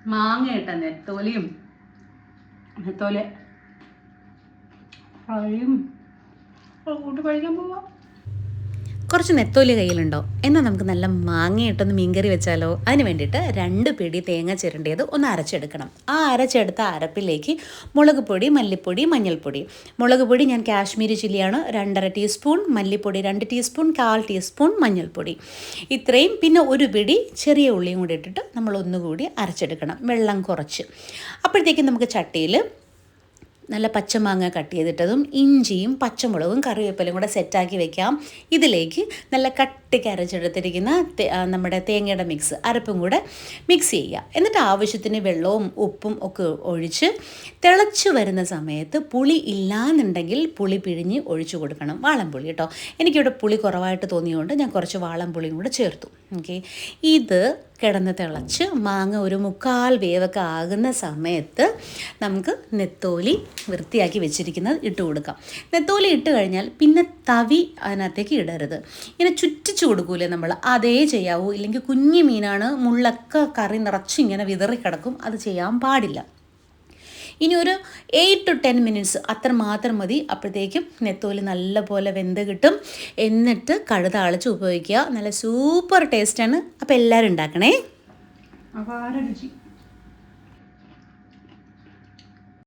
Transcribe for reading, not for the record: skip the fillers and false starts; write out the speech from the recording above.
മാങ്ങ ഇട്ട നെത്തോലിയും നെത്തോലെ ഫ്രൈയും കൂട്ടി കഴിക്കാൻ പോവാം. കുറച്ച് നെത്തോലി കയ്യിലുണ്ടോ? എന്നാൽ നമുക്ക് നല്ല മാങ്ങയിട്ടൊന്ന് മീൻകറി വെച്ചാലോ? അതിന് വേണ്ടിയിട്ട് 2 പിടി തേങ്ങ ചിരണ്ടിയത് ഒന്ന് അരച്ചെടുക്കണം. ആ അരച്ചെടുത്ത അരപ്പിലേക്ക് മുളക് പൊടി, മല്ലിപ്പൊടി, മഞ്ഞൾപ്പൊടി. മുളക് പൊടി ഞാൻ കാശ്മീരി ചില്ലിയാണ്, 2.5 ടീസ്പൂൺ. മല്ലിപ്പൊടി 2 ടീസ്പൂൺ, 1/4 ടീസ്പൂൺ മഞ്ഞൾപ്പൊടി. ഇത്രയും, പിന്നെ ഒരു പിടി ചെറിയ ഉള്ളിയും കൂടി ഇട്ടിട്ട് നമ്മൾ ഒന്നുകൂടി അരച്ചെടുക്കണം, വെള്ളം കുറച്ച്. അപ്പോഴത്തേക്കും നമുക്ക് ചട്ടിയിൽ നല്ല പച്ചമാങ്ങ കട്ട് ചെയ്തിട്ടതും ഇഞ്ചിയും പച്ചമുളകും കറിവേപ്പിലയും കൂടെ സെറ്റാക്കി വെക്കാം. ഇതിലേക്ക് നല്ല കട്ടിക്ക് അരച്ചെടുത്തിരിക്കുന്ന നമ്മുടെ തേങ്ങയുടെ മിക്സ് അരപ്പും കൂടെ മിക്സ് ചെയ്യുക. എന്നിട്ട് ആവശ്യത്തിന് വെള്ളവും ഉപ്പും ഒക്കെ ഒഴിച്ച് തിളച്ച് വരുന്ന സമയത്ത് പുളി ഇല്ലാന്നുണ്ടെങ്കിൽ പുളി പിഴിഞ്ഞ് ഒഴിച്ചു കൊടുക്കണം. വാളംപുളി കേട്ടോ. എനിക്കിവിടെ പുളി കുറവായിട്ട് തോന്നിയതുകൊണ്ട് ഞാൻ കുറച്ച് വാളംപുളിയും കൂടെ ചേർത്തു. ഓക്കെ, ഇത് കിടന്ന് തിളച്ച് മാങ്ങ ഒരു 1/4 വേവൊക്കെ ആകുന്ന സമയത്ത് നമുക്ക് നെത്തോലി വൃത്തിയാക്കി വെച്ചിരിക്കുന്നത് ഇട്ട് കൊടുക്കാം. നെത്തോലി ഇട്ട് കഴിഞ്ഞാൽ പിന്നെ തവി അതിനകത്തേക്ക് ഇടരുത്. ഇങ്ങനെ ചുറ്റിച്ച് കൊടുക്കൂലേ നമ്മൾ, അതേ ചെയ്യാവൂ. ഇല്ലെങ്കിൽ കുഞ്ഞു മീനാണ്, മുള്ളൊക്കെ കറി നിറച്ച് ഇങ്ങനെ വിതറിക്കിടക്കും, അത് ചെയ്യാൻ പാടില്ല. ഇനി ഒരു 8 to 10 മിനിറ്റ്സ് അത്ര മാത്രം മതി. അപ്പോഴത്തേക്കും നെത്തോലി നല്ലപോലെ വെന്ത് കിട്ടും. എന്നിട്ട് കടുക് താളിച്ച് ഉപയോഗിക്കുക. നല്ല സൂപ്പർ ടേസ്റ്റാണ്. അപ്പോൾ എല്ലാവരും ഉണ്ടാക്കണേ. അപാര രുചി.